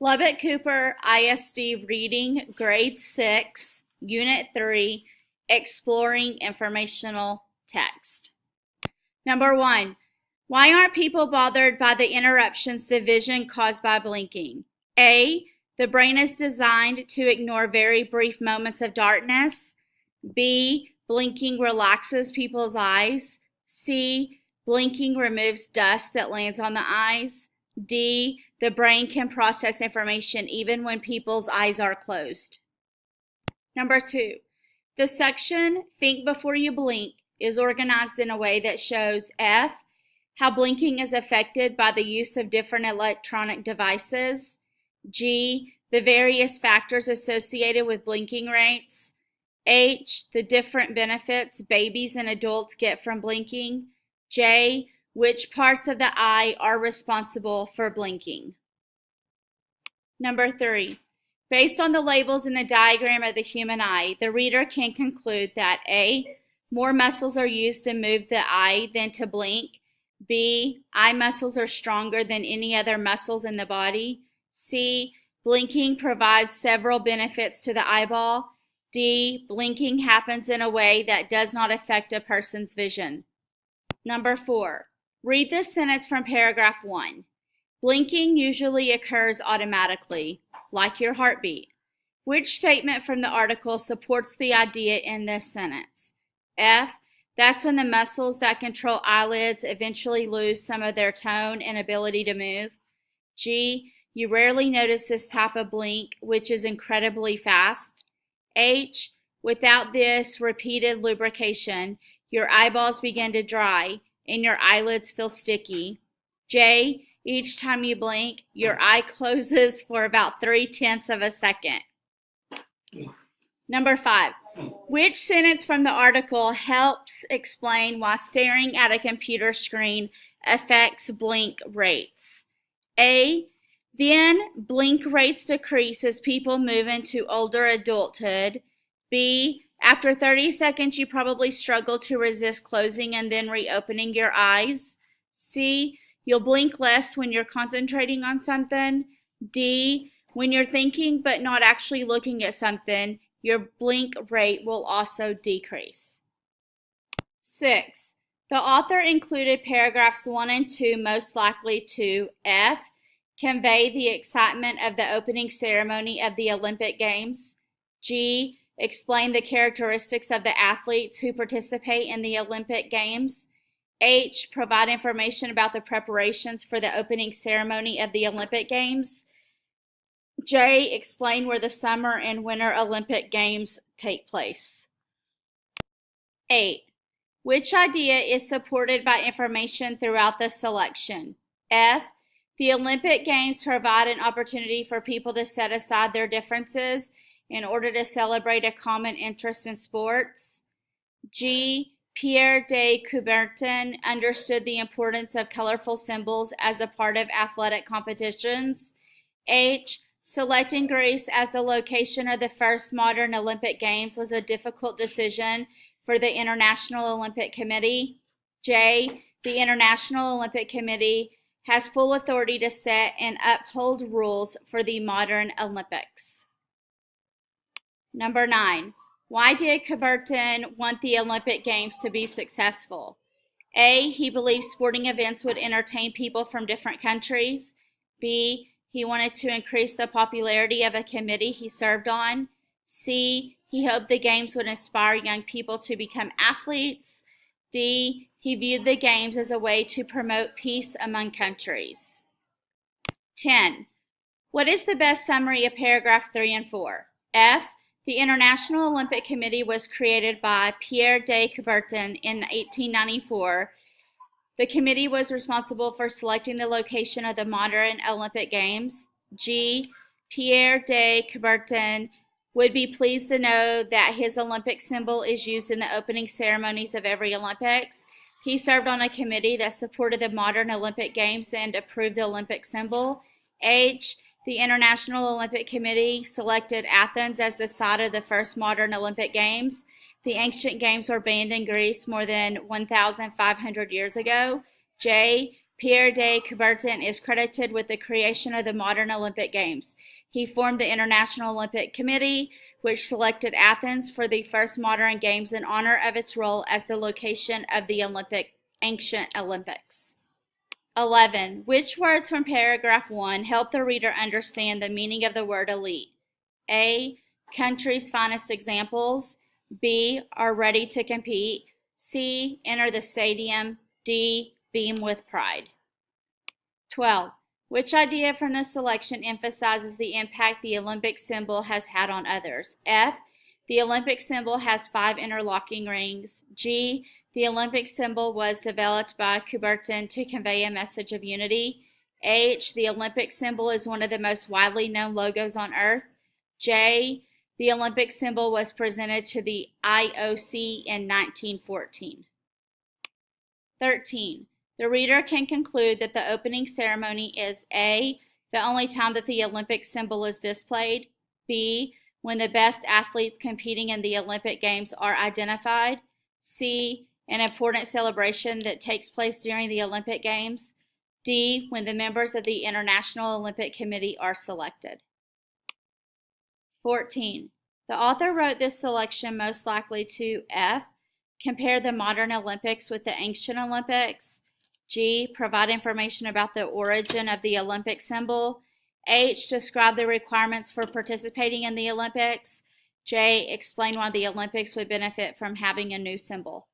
Lubbock Cooper ISD Reading, Grade 6, Unit 3, Exploring Informational Text. Number 1. Why aren't people bothered by the interruptions to vision caused by blinking? A. The brain is designed to ignore very brief moments of darkness. B. Blinking relaxes people's eyes. C. Blinking removes dust that lands on the eyes. D. The brain can process information even when people's eyes are closed. Number 2. The section Think Before You Blink is organized in a way that shows F. How blinking is affected by the use of different electronic devices. G. The various factors associated with blinking rates. H. The different benefits babies and adults get from blinking. J. Which parts of the eye are responsible for blinking? Number 3. Based on the labels in the diagram of the human eye, the reader can conclude that A. More muscles are used to move the eye than to blink. B. Eye muscles are stronger than any other muscles in the body. C. Blinking provides several benefits to the eyeball. D. Blinking happens in a way that does not affect a person's vision. Number 4. Read this sentence from paragraph 1. Blinking usually occurs automatically, like your heartbeat. Which statement from the article supports the idea in this sentence? F. That's when the muscles that control eyelids eventually lose some of their tone and ability to move. G. You rarely notice this type of blink, which is incredibly fast. H. Without this repeated lubrication, your eyeballs begin to dry and your eyelids feel sticky. J. Each time you blink, your eye closes for about 3/10 of a second. Number 5. Which sentence from the article helps explain why staring at a computer screen affects blink rates? A. Then blink rates decrease as people move into older adulthood. B. After 30 seconds, you probably struggle to resist closing and then reopening your eyes. C. You'll blink less when you're concentrating on something. D. When you're thinking but not actually looking at something, your blink rate will also decrease. 6. The author included paragraphs 1 and 2 most likely to F. Convey the excitement of the opening ceremony of the Olympic Games. G. Explain the characteristics of the athletes who participate in the Olympic Games. H. Provide information about the preparations for the opening ceremony of the Olympic Games. J. Explain where the Summer and Winter Olympic Games take place. 8. Which idea is supported by information throughout the selection? F. The Olympic Games provide an opportunity for people to set aside their differences in order to celebrate a common interest in sports. G. Pierre de Coubertin understood the importance of colorful symbols as a part of athletic competitions. H. Selecting Greece as the location of the first modern Olympic Games was a difficult decision for the International Olympic Committee. J. The International Olympic Committee has full authority to set and uphold rules for the modern Olympics. Number 9. Why did Coubertin want the Olympic Games to be successful? A. He believed sporting events would entertain people from different countries. B. He wanted to increase the popularity of a committee he served on. C. He hoped the games would inspire young people to become athletes. D. He viewed the games as a way to promote peace among countries. 10. What is the best summary of paragraph 3 and 4? F. The International Olympic Committee was created by Pierre de Coubertin in 1894. The committee was responsible for selecting the location of the modern Olympic Games. G. Pierre de Coubertin would be pleased to know that his Olympic symbol is used in the opening ceremonies of every Olympics. He served on a committee that supported the modern Olympic Games and approved the Olympic symbol. H. The International Olympic Committee selected Athens as the site of the first modern Olympic Games. The ancient games were banned in Greece more than 1,500 years ago. J. Pierre de Coubertin is credited with the creation of the modern Olympic Games. He formed the International Olympic Committee, which selected Athens for the first modern games in honor of its role as the location of the ancient Olympics. 11. Which words from paragraph 1 help the reader understand the meaning of the word elite? A. Country's finest examples. B. Are ready to compete. C. Enter the stadium. D. Beam with pride. 12. Which idea from this selection emphasizes the impact the Olympic symbol has had on others? F. The Olympic symbol has 5 interlocking rings. G. The Olympic symbol was developed by Coubertin to convey a message of unity. H. The Olympic symbol is one of the most widely known logos on Earth. J. The Olympic symbol was presented to the IOC in 1914. 13. The reader can conclude that the opening ceremony is A. The only time that the Olympic symbol is displayed. B. When the best athletes competing in the Olympic Games are identified. C. An important celebration that takes place during the Olympic Games. D. When the members of the International Olympic Committee are selected. 14. The author wrote this selection most likely to F. Compare the modern Olympics with the ancient Olympics. G. Provide information about the origin of the Olympic symbol. H. Describe the requirements for participating in the Olympics. J. Explain why the Olympics would benefit from having a new symbol.